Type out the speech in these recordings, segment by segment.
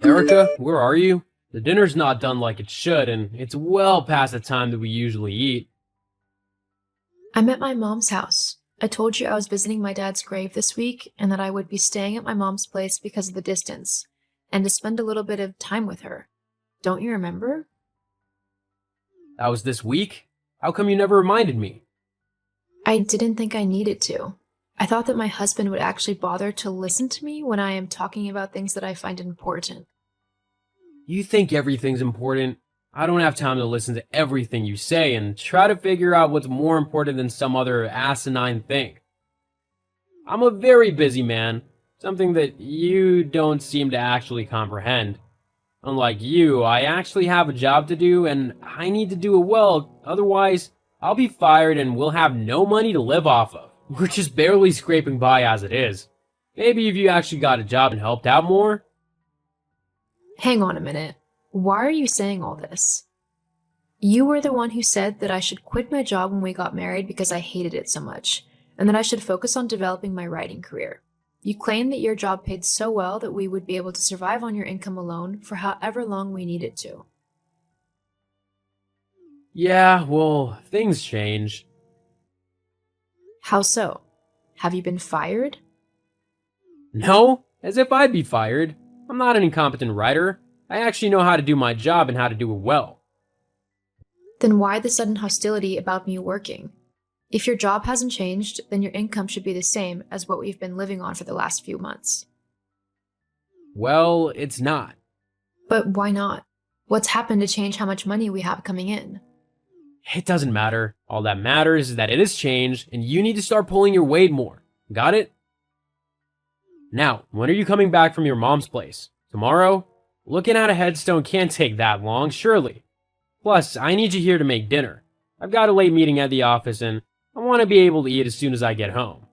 Erica, where are you? The dinner's not done like it should, and it's well past the time that we usually eat. I'm at my mom's house. I told you I was visiting my dad's grave this week and that I would be staying at my mom's place because of the distance and to spend a little bit of time with her. Don't you remember? That was this week? How come you never reminded me? I didn't think I needed to. I thought that my husband would actually bother to listen to me when I am talking about things that I find important. You think everything's important? I don't have time to listen to everything you say and try to figure out what's more important than some other asinine thing. I'm a very busy man, something that you don't seem to actually comprehend. Unlike you, I actually have a job to do and I need to do it well, otherwise, I'll be fired and we'll have no money to live off of. We're just barely scraping by as it is. Maybe if you actually got a job and helped out more? Hang on a minute. Why are you saying all this? You were the one who said that I should quit my job when we got married because I hated it so much, and that I should focus on developing my writing career. You claimed that your job paid so well that we would be able to survive on your income alone for however long we needed to. Yeah, well, things change. How so? Have you been fired? No? As if I'd be fired. I'm not an incompetent writer. I actually know how to do my job and how to do it well. Then why the sudden hostility about me working? If your job hasn't changed, then your income should be the same as what we've been living on for the last few months. Well, it's not. But why not? What's happened to change how much money we have coming in? It doesn't matter. All that matters is that it has changed and you need to start pulling your weight more. Got it? Now, when are you coming back from your mom's place? Tomorrow? Looking at a headstone can't take that long, surely. Plus, I need you here to make dinner. I've got a late meeting at the office and I want to be able to eat as soon as I get home.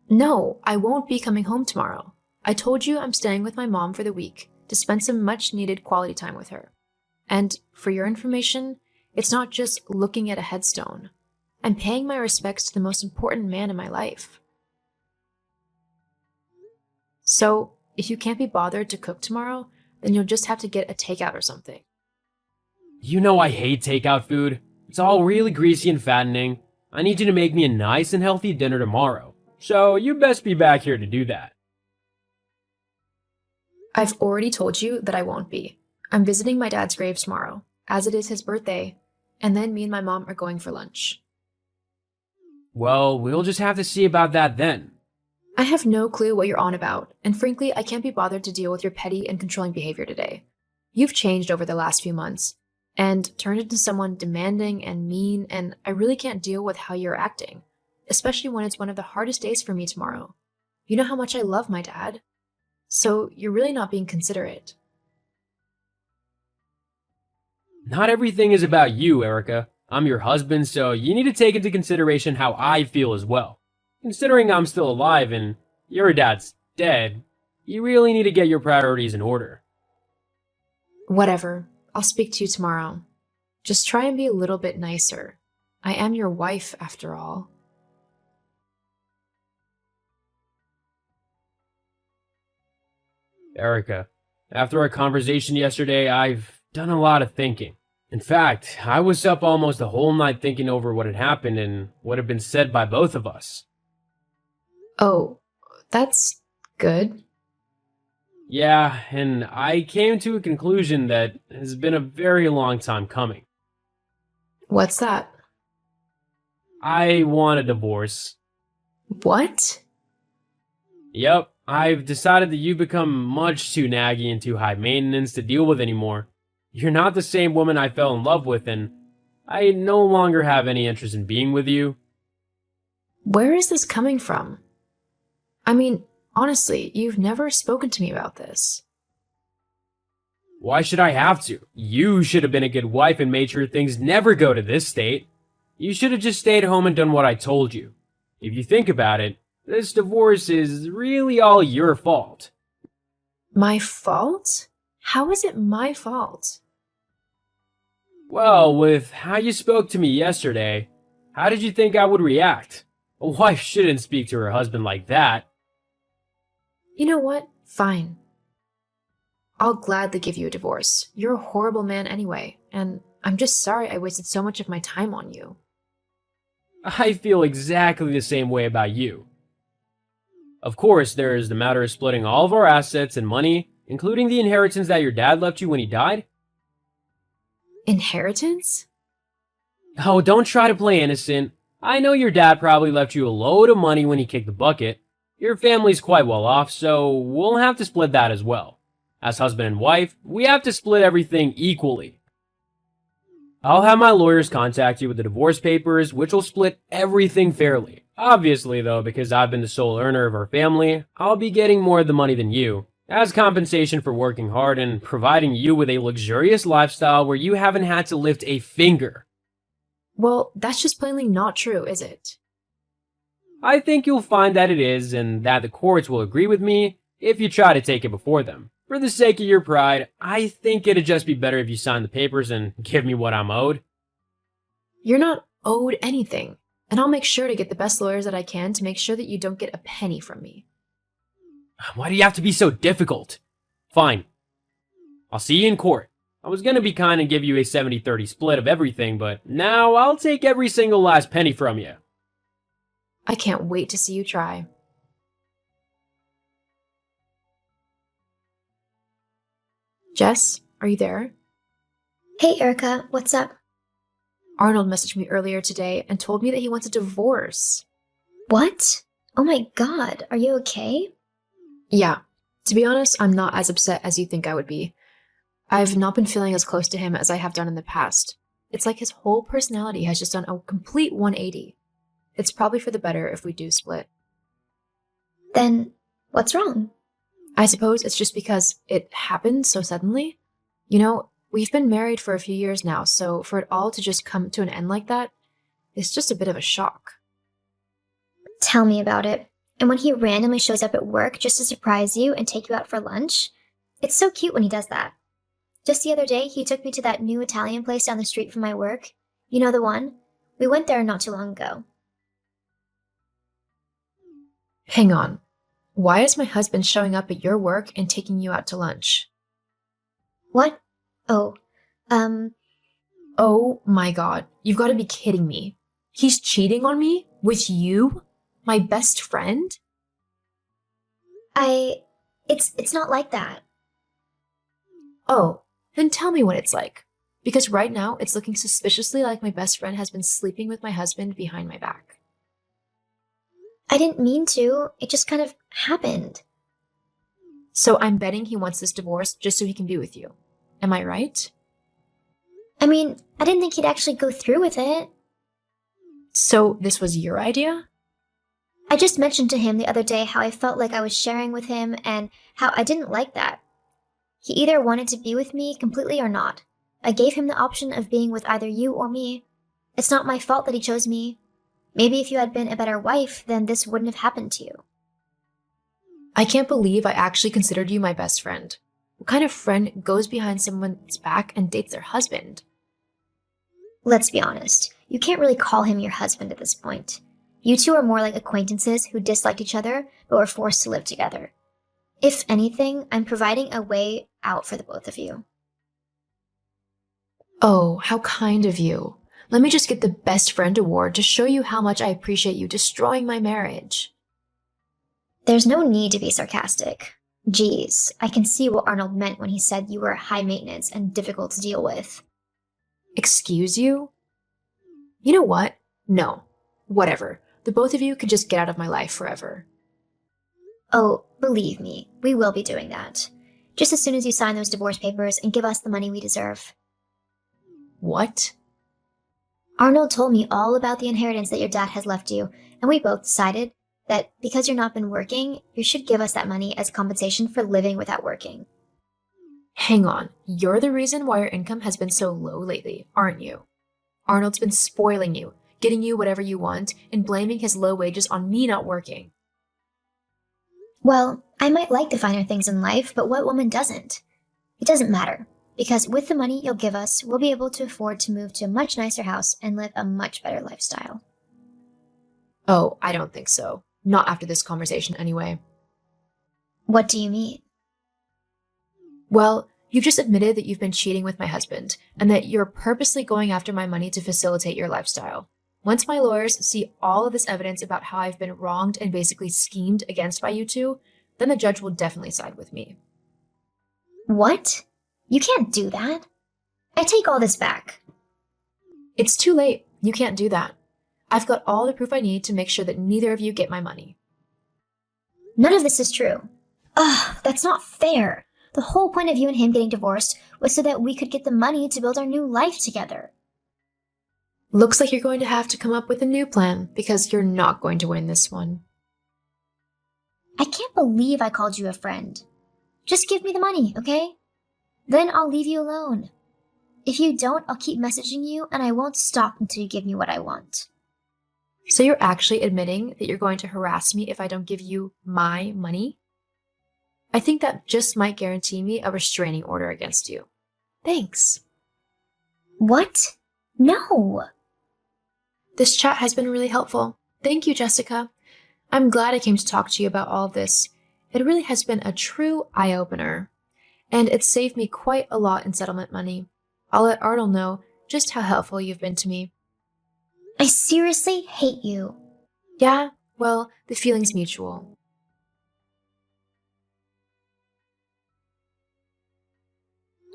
No, I won't be coming home tomorrow. I told you I'm staying with my mom for the week to spend some much needed quality time with her. And for your information, it's not just looking at a headstone. I'm paying my respects to the most important man in my life. So, if you can't be bothered to cook tomorrow, then you'll just have to get a takeout or something. You know I hate takeout food. It's all really greasy and fattening. I need you to make me a nice and healthy dinner tomorrow. So you best be back here to do that. I've already told you that I won't be. I'm visiting my dad's grave tomorrow, as it is his birthday, and then me and my mom are going for lunch. Well, we'll just have to see about that then. I have no clue what you're on about, and frankly, I can't be bothered to deal with your petty and controlling behavior today. You've changed over the last few months, and turned into someone demanding and mean, and I really can't deal with how you're acting, especially when it's one of the hardest days for me tomorrow. You know how much I love my dad. So you're really not being considerate. Not everything is about you, Erica. I'm your husband, so you need to take into consideration how I feel as well. Considering I'm still alive and your dad's dead, you really need to get your priorities in order. Whatever. I'll speak to you tomorrow. Just try and be a little bit nicer. I am your wife, after all. Erica, after our conversation yesterday, I've done a lot of thinking. In fact, I was up almost the whole night thinking over what had happened and what had been said by both of us. Oh, that's good. Yeah, and I came to a conclusion that has been a very long time coming. What's that? I want a divorce. What? Yep, I've decided that you've become much too naggy and too high maintenance to deal with anymore. You're not the same woman I fell in love with, and I no longer have any interest in being with you. Where is this coming from? I mean, honestly, you've never spoken to me about this. Why should I have to? You should have been a good wife and made sure things never go to this state. You should have just stayed home and done what I told you. If you think about it, this divorce is really all your fault. My fault? How is it my fault? Well, with how you spoke to me yesterday, how did you think I would react? A wife shouldn't speak to her husband like that. You know what? Fine. I'll gladly give you a divorce. You're a horrible man anyway, and I'm just sorry I wasted so much of my time on you. I feel exactly the same way about you. Of course, there is the matter of splitting all of our assets and money, including the inheritance that your dad left you when he died. Inheritance? Oh, don't try to play innocent. I know your dad probably left you a load of money when he kicked the bucket. Your family's quite well off, so we'll have to split that as well. As husband and wife, we have to split everything equally. I'll have my lawyers contact you with the divorce papers, which will split everything fairly. Obviously, though, because I've been the sole earner of our family, I'll be getting more of the money than you, as compensation for working hard and providing you with a luxurious lifestyle where you haven't had to lift a finger. Well, that's just plainly not true, is it? I think you'll find that it is, and that the courts will agree with me if you try to take it before them. For the sake of your pride, I think it'd just be better if you sign the papers and give me what I'm owed. You're not owed anything, and I'll make sure to get the best lawyers that I can to make sure that you don't get a penny from me. Why do you have to be so difficult? Fine. I'll see you in court. I was gonna be kind and give you a 70-30 split of everything, but now I'll take every single last penny from you. I can't wait to see you try. Jess, are you there? Hey Erica, what's up? Arnold messaged me earlier today and told me that he wants a divorce. What? Oh my god, are you okay? Yeah, to be honest, I'm not as upset as you think I would be. I've not been feeling as close to him as I have done in the past. It's like his whole personality has just done a complete 180. It's probably for the better if we do split. Then, what's wrong? I suppose it's just because it happened so suddenly. You know, we've been married for a few years now, so for it all to just come to an end like that, it's just a bit of a shock. Tell me about it. And when he randomly shows up at work just to surprise you and take you out for lunch, it's so cute when he does that. Just the other day, he took me to that new Italian place down the street from my work. You know the one? We went there not too long ago. Hang on. Why is my husband showing up at your work and taking you out to lunch? What? Oh, Oh my god, you've got to be kidding me. He's cheating on me? With you? My best friend? it's not like that. Oh, then tell me what it's like. Because right now, it's looking suspiciously like my best friend has been sleeping with my husband behind my back. I didn't mean to, it just kind of happened. So I'm betting he wants this divorce just so he can be with you. Am I right? I mean, I didn't think he'd actually go through with it. So this was your idea? I just mentioned to him the other day how I felt like I was sharing with him and how I didn't like that. He either wanted to be with me completely or not. I gave him the option of being with either you or me. It's not my fault that he chose me. Maybe if you had been a better wife, then this wouldn't have happened to you. I can't believe I actually considered you my best friend. What kind of friend goes behind someone's back and dates their husband? Let's be honest, you can't really call him your husband at this point. You two are more like acquaintances who disliked each other but were forced to live together. If anything, I'm providing a way out for the both of you. Oh, how kind of you. Let me just get the best friend award to show you how much I appreciate you destroying my marriage. There's no need to be sarcastic. Geez, I can see what Arnold meant when he said you were high maintenance and difficult to deal with. Excuse you? You know what? No. Whatever. The both of you could just get out of my life forever. Oh, believe me, we will be doing that. Just as soon as you sign those divorce papers and give us the money we deserve. What? Arnold told me all about the inheritance that your dad has left you, and we both decided that because you're not been working, you should give us that money as compensation for living without working. Hang on. You're the reason why your income has been so low lately, aren't you? Arnold's been spoiling you, getting you whatever you want, and blaming his low wages on me not working. Well, I might like the finer things in life, but what woman doesn't? It doesn't matter, because with the money you'll give us, we'll be able to afford to move to a much nicer house and live a much better lifestyle. Oh, I don't think so. Not after this conversation, anyway. What do you mean? Well, you've just admitted that you've been cheating with my husband and that you're purposely going after my money to facilitate your lifestyle. Once my lawyers see all of this evidence about how I've been wronged and basically schemed against by you two, then the judge will definitely side with me. What? You can't do that. I take all this back. It's too late. You can't do that. I've got all the proof I need to make sure that neither of you get my money. None of this is true. Ugh, that's not fair. The whole point of you and him getting divorced was so that we could get the money to build our new life together. Looks like you're going to have to come up with a new plan because you're not going to win this one. I can't believe I called you a friend. Just give me the money, okay? Then I'll leave you alone. If you don't, I'll keep messaging you and I won't stop until you give me what I want. So you're actually admitting that you're going to harass me if I don't give you my money? I think that just might guarantee me a restraining order against you. Thanks. What? No. This chat has been really helpful. Thank you, Jessica. I'm glad I came to talk to you about all of this. It really has been a true eye-opener. And it's saved me quite a lot in settlement money. I'll let Arnold know just how helpful you've been to me. I seriously hate you. Yeah, well, the feeling's mutual.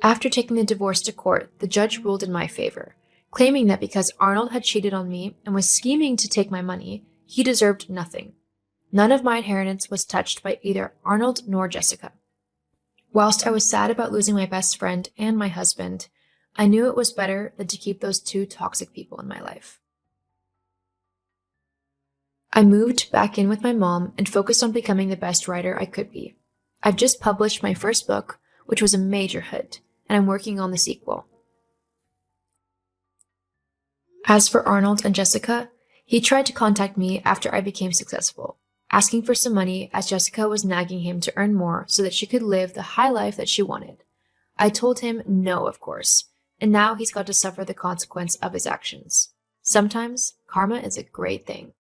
After taking the divorce to court, the judge ruled in my favor, claiming that because Arnold had cheated on me and was scheming to take my money, he deserved nothing. None of my inheritance was touched by either Arnold nor Jessica. Whilst I was sad about losing my best friend and my husband, I knew it was better than to keep those two toxic people in my life. I moved back in with my mom and focused on becoming the best writer I could be. I've just published my first book, which was a major hit, and I'm working on the sequel. As for Arnold and Jessica, he tried to contact me after I became successful, asking for some money as Jessica was nagging him to earn more so that she could live the high life that she wanted. I told him no, of course, and now he's got to suffer the consequence of his actions. Sometimes karma is a great thing.